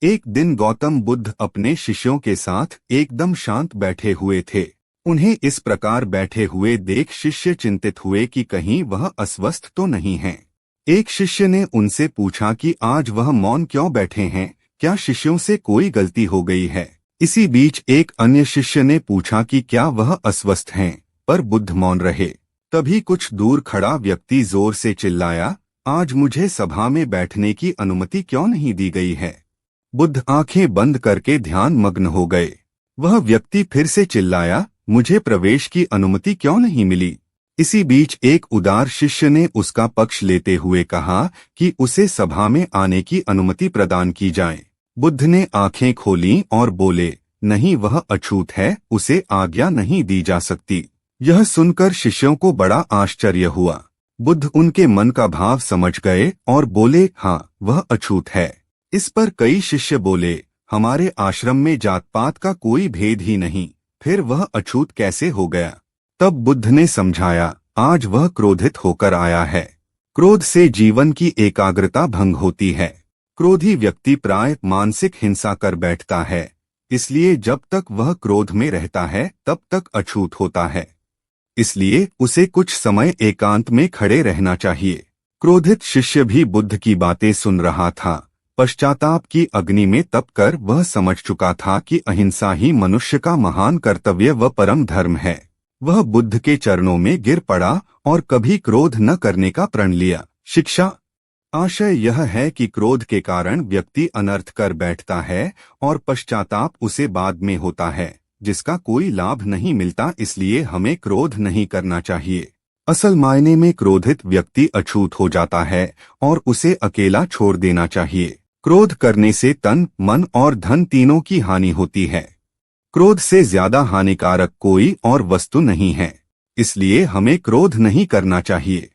एक दिन गौतम बुद्ध अपने शिष्यों के साथ एकदम शांत बैठे हुए थे। उन्हें इस प्रकार बैठे हुए देख शिष्य चिंतित हुए कि कहीं वह अस्वस्थ तो नहीं हैं। एक शिष्य ने उनसे पूछा कि आज वह मौन क्यों बैठे हैं, क्या शिष्यों से कोई गलती हो गई है। इसी बीच एक अन्य शिष्य ने पूछा कि क्या वह अस्वस्थ हैं, पर बुद्ध मौन रहे। तभी कुछ दूर खड़ा व्यक्ति जोर से चिल्लाया, आज मुझे सभा में बैठने की अनुमति क्यों नहीं दी गई है। बुद्ध आंखें बंद करके ध्यान मग्न हो गए। वह व्यक्ति फिर से चिल्लाया, मुझे प्रवेश की अनुमति क्यों नहीं मिली। इसी बीच एक उदार शिष्य ने उसका पक्ष लेते हुए कहा कि उसे सभा में आने की अनुमति प्रदान की जाए। बुद्ध ने आंखें खोलीं और बोले, नहीं, वह अछूत है, उसे आज्ञा नहीं दी जा सकती। यह सुनकर शिष्यों को बड़ा आश्चर्य हुआ। बुद्ध उनके मन का भाव समझ गए और बोले, हाँ, वह अछूत है। इस पर कई शिष्य बोले, हमारे आश्रम में जात पात का कोई भेद ही नहीं, फिर वह अछूत कैसे हो गया। तब बुद्ध ने समझाया, आज वह क्रोधित होकर आया है। क्रोध से जीवन की एकाग्रता भंग होती है। क्रोधी व्यक्ति प्राय मानसिक हिंसा कर बैठता है, इसलिए जब तक वह क्रोध में रहता है तब तक अछूत होता है। इसलिए उसे कुछ समय एकांत में खड़े रहना चाहिए। क्रोधित शिष्य भी बुद्ध की बातें सुन रहा था। पश्चाताप की अग्नि में तपकर वह समझ चुका था कि अहिंसा ही मनुष्य का महान कर्तव्य व परम धर्म है। वह बुद्ध के चरणों में गिर पड़ा और कभी क्रोध न करने का प्रण लिया। शिक्षा आशय यह है कि क्रोध के कारण व्यक्ति अनर्थ कर बैठता है और पश्चाताप उसे बाद में होता है, जिसका कोई लाभ नहीं मिलता। इसलिए हमें क्रोध नहीं करना चाहिए। असल मायने में क्रोधित व्यक्ति अछूत हो जाता है और उसे अकेला छोड़ देना चाहिए। क्रोध करने से तन, मन और धन तीनों की हानि होती है। क्रोध से ज्यादा हानिकारक कोई और वस्तु नहीं है। इसलिए हमें क्रोध नहीं करना चाहिए।